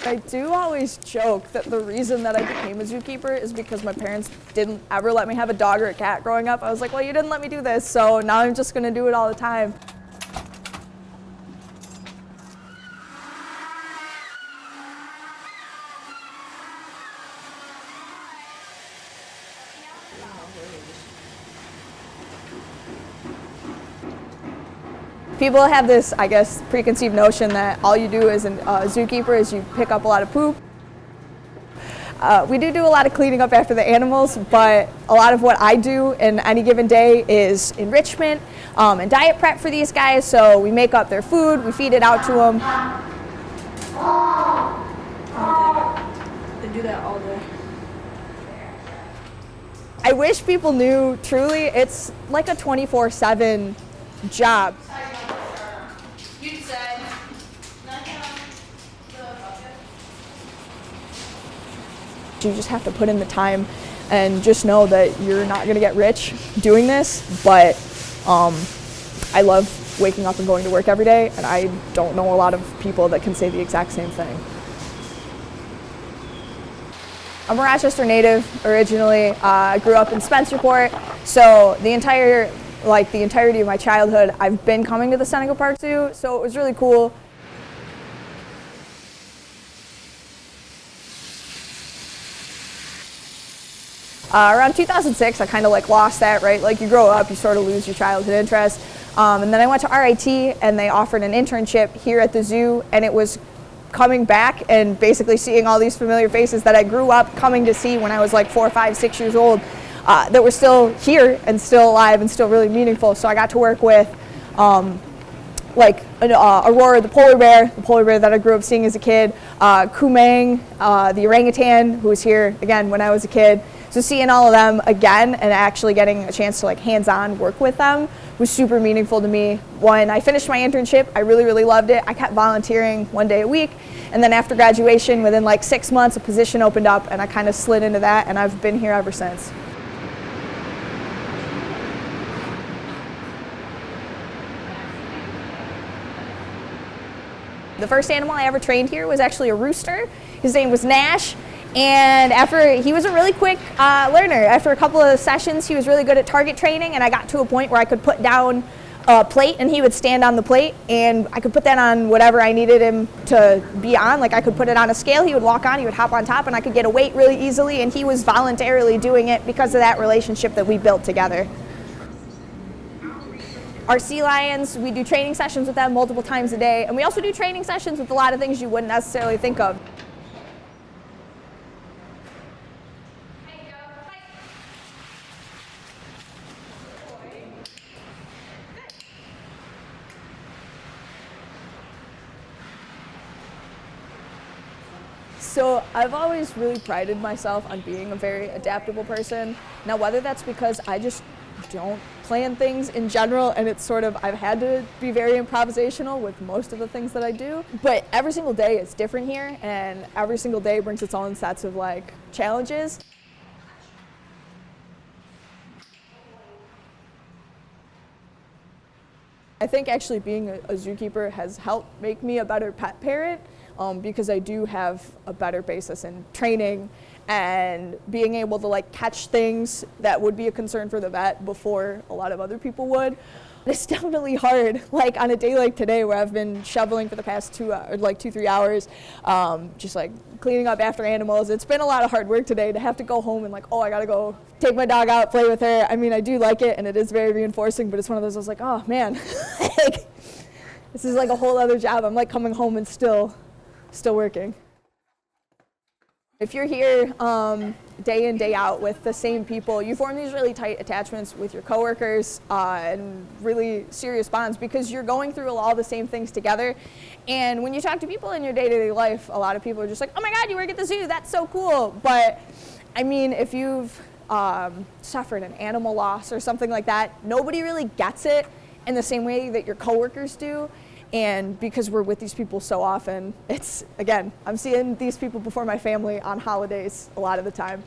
I do always joke that the reason that I became a zookeeper is because my parents didn't ever let me have a dog or a cat growing up. I was like, well, you didn't let me do this, so now I'm just gonna do it all the time. People have this, I guess, preconceived notion that all you do as a zookeeper is you pick up a lot of poop. We do a lot of cleaning up after the animals, but a lot of what I do in any given day is enrichment and diet prep for these guys. So we make up their food, we feed it out to them. They do that all day. I wish people knew, truly, it's like a 24/7 job. You just have to put in the time and just know that you're not going to get rich doing this, but I love waking up and going to work every day, and I don't know a lot of people that can say the exact same thing. I'm a Rochester native originally. I grew up in Spencerport, so the entirety of my childhood I've been coming to the Seneca Park Zoo, so it was really cool. Around 2006, I kind of lost that, right? Like you grow up, you sort of lose your childhood interest. And then I went to RIT and they offered an internship here at the zoo, and it was coming back and basically seeing all these familiar faces that I grew up coming to see when I was like 4, 5, 6 years old that were still here and still alive and still really meaningful. So I got to work with Aurora the polar bear that I grew up seeing as a kid, Kumang, the orangutan, who was here again when I was a kid. So seeing all of them again and actually getting a chance to hands-on work with them was super meaningful to me. When I finished my internship, I really, really loved it. I kept volunteering 1 day a week, and then after graduation, within 6 months, a position opened up, and I kind of slid into that, and I've been here ever since. The first animal I ever trained here was actually a rooster. His name was Nash. And he was a really quick learner. After a couple of sessions, he was really good at target training, and I got to a point where I could put down a plate and he would stand on the plate, and I could put that on whatever I needed him to be on. Like I could put it on a scale, he would walk on, he would hop on top, and I could get a weight really easily, and he was voluntarily doing it because of that relationship that we built together. Our sea lions, we do training sessions with them multiple times a day, and we also do training sessions with a lot of things you wouldn't necessarily think of. So I've always really prided myself on being a very adaptable person. Now, whether that's because I just don't plan things in general, and it's I've had to be very improvisational with most of the things that I do, but every single day is different here, and every single day brings its own sets of challenges. I think actually being a zookeeper has helped make me a better pet parent. Because I do have a better basis in training and being able to catch things that would be a concern for the vet before a lot of other people would. It's definitely hard, on a day like today where I've been shoveling for the past 2-3 hours, just cleaning up after animals. It's been a lot of hard work today to have to go home and I gotta go take my dog out, play with her. I mean, I do like it and it is very reinforcing, but it's one of those I was like, oh man, this is a whole other job. I'm coming home and still working. If you're here day in, day out with the same people, you form these really tight attachments with your coworkers and really serious bonds because you're going through all the same things together. And when you talk to people in your day-to-day life, a lot of people are just like, oh my God, you work at the zoo, that's so cool. But I mean, if you've suffered an animal loss or something like that, nobody really gets it in the same way that your coworkers do. And because we're with these people so often, I'm seeing these people before my family on holidays a lot of the time.